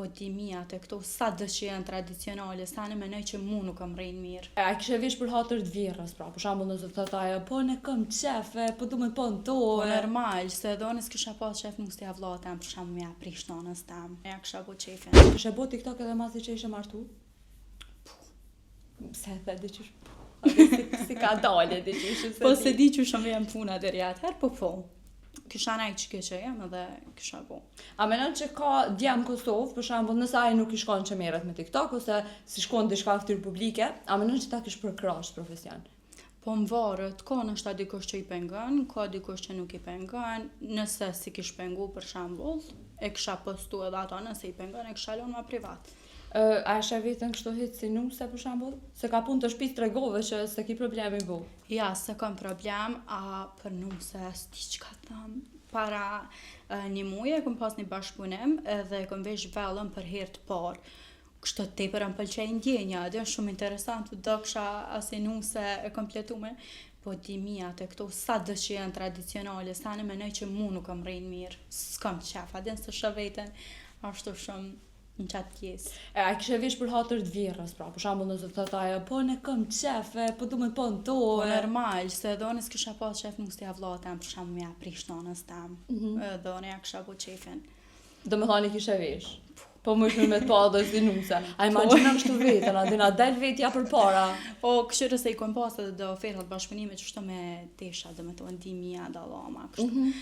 Po dimia të këto sa dë që janë tradicionale, sa në menoj që mu nuk kam rejnë mirë. A kishe vesh për hatër të vjerës, pra, për shembull nëse të thotaja, po ne kam qefe, po du me po në to. Po normal, se edhe unë s'kisha pas qef nuk s'tja vllatem, për shembull mja prish nonës tem. Ja kisha po qefin. Kishe bo TikTok edhe masi që ishe martu? Se dhe diqysh si ka dalë diqysh se Po se di që shumë jam puna deri atëherë, po. Kisha nejtë që që jem edhe kisha bo. A menon që ka djemë Kosovë, për shembull nëse ai nuk i shkon që merret me TikTok ose si shkon diçka fytyrë publike, a menon që ta kish përkrash profesion? Po më varet, ka nështë dikush që i pengon, ka dikush që nuk i pengon, nëse si kish pengu për shembull, e kisha postu edhe ato nëse i pengon, e kisha lënë ma privat. A eshe vetën kështu hitë si nuse për shembull? Se ka punë të shtëpisë tregove që se ki problemi bu. Ja, se kam problem, a për nuse s'di çka tham. Para një muaji kom pas një bashkëpunim edhe kom vesh vellën për herë të parë. Kështu tepër më pëlqej ndjenja, dhe është shumë interesant, do kisha as nuse e kompletume. Po dimia të këto sa dë që janë tradicionale, sa në menoj që mu nuk kam rejnë mirë. S'kam qef, adin së shëvetën, ashtu shumë në qatë pjesë. A kishe vesh për hatër të vjerës, pra, për shembull nëse të thotaja, po ne kam qefe, po du me po në to. Po normal, se edhe unë s'kisha pas qef nuk s'tja vllatem, për shembull mja prish nonës tem. Edhe unë ja kisha po qefin. Do me thani kishe vesh. Po më shumë me të pa dhe si nuse. A imagjina kështu vetën, a dina del vetja për para. Po kështu se i kom pas edhe do ofertat bashkëpunime që shto me tesha, dhe me të ndimia, dallama, kështu.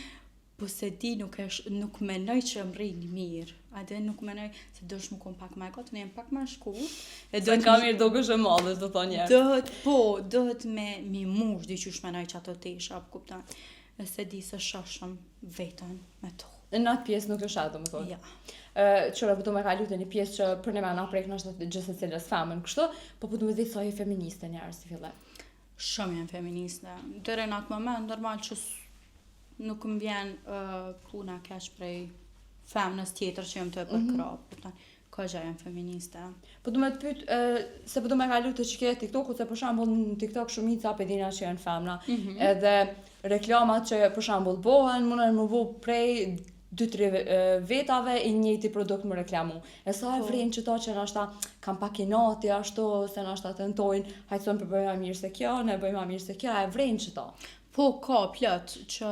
Po se di nuk menoj që më rrinë mirë. A dhe nuk menoj se dosh më kom pak ma e kotë, në jem pak ma shkurt. Se ka mirë do kështë e madhës, do thonë njerë. Dohet me mush, di qysh menoj që ato tesha, po kuptan. E se di se shoshëm vetën me to. Në atë pjesë nuk është ato, më thonë. Ja. Qëra po du me kalu të një pjesë që për ne me na prek nështë gjithë se cilës femën kështu, po du me ditë sa je feministe njerë si fille. Shumë jem feministe. Dere në atë moment, normal që nuk më vjen puna keq prej femnës tjetër që jem të përkrap. Ka gjë jem feministe. Po du me të pyt, se po du me kalu të që ke TikTok, se për shambull në TikTok shumica pedina që janë femna, edhe reklamat që për shambull bohen, mundën më bu prej 2-3 vetave i njëjti produkt më reklamu. E sa e vrinë që ta që nashta kam pakinati ashtu, se nashta tentojnë, hajtëson për bëjma mirë se kjo, ne bëjma mirë se kjo, e vrinë që ta. Po, ka plot që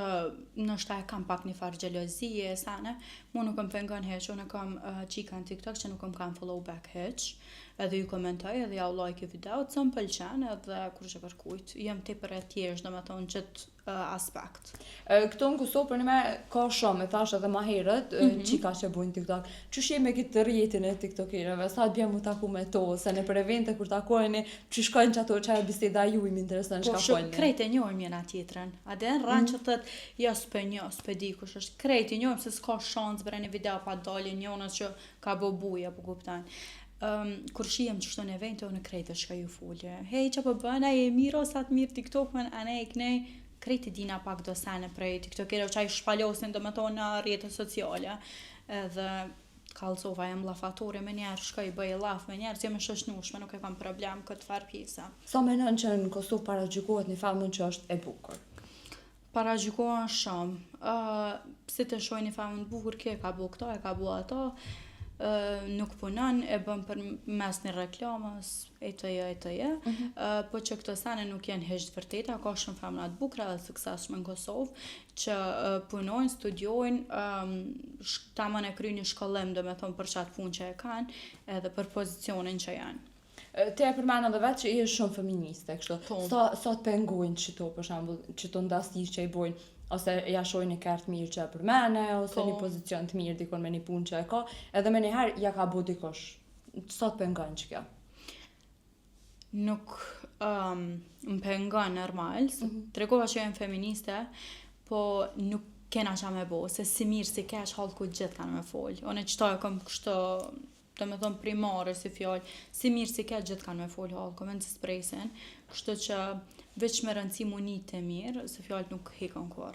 nështë e kam pak një farë gjelozije, sane, mu nuk më pengon heq, unë kam qika në TikTok që nuk më kam follow back heq, edhe ju komentoj, edhe ja u like i video, që më pëlqen, edhe kur që kërkujt, jem te për e tjesh, do me thonë gjithë aspekt. Këto në Kosovë për një me ka shumë, e thash edhe ma herët, qika që bujnë TikTok. Qysh jemi këtë rjetin e TikTokerëve, sa të bjem mu taku me to, se në për evente kur takojni, që shkojnë që ato që e biseda ju i më interesën shka folni. Po krejt e njojmë jena tjetërën, a den rranë që thët, ja s'pe një, s'pe di kush është, krejt e njojmë se s'ka shansë bre një video pa dalje njënës që ka bo buja, po kuptan. Kur shijem që shto në evente, unë krejt e shka ju folje. Hej, që po bëna, e mirë o sa të mirë TikTok-ën, ane i knej, krejt e dina pak do sene prej TikTokere që i shpalosin do me thonë në rjetët sociale. Edhe kalzova jem lafatore me njerë, shkoj bëj laf me njerë, si me shëshnushme, nuk e kam problem këtë farë pjesa. Sa menon që në Kosovë paragjykohet një femën që është e bukur? Paragjykohen shumë. Si të shoj një femën bukur, kjo e ka bu këto, e ka bu ato, nuk punon, e bën për mes një reklamës, e të je. Po që këto sene nuk janë heq të vërteta, ka shumë femna të bukra dhe suksesshme në Kosovë, që punojnë, studiojnë, tamën e kry një shkollim, do me thonë për qatë punë që e kanë, edhe për pozicionin që janë. Te e përmena dhe vetë që i është shumë feministe, kështu. Sa të pengojnë që to, për shambull, që to ndastir që i bojnë, ose ja shojnë një kartë mirë që e përmene, ose një pozicion të mirë dikon me një punë që e ka, edhe me njëherë ja ka bu dikosh. Sa të pengojnë që kjo? Nuk më pengon normal, tregova që jem feministe, po nuk kena qa me bo, se si mirë si keq halë ku gjithë kanë me folë. One qëta e kom kështë, do me thonë primare si fjallë, si mirë si keq gjithë kanë me folë halë, koment si spresin, kështë që veç me rëndësi mu një të mirë, se fjallët nuk hekën kur.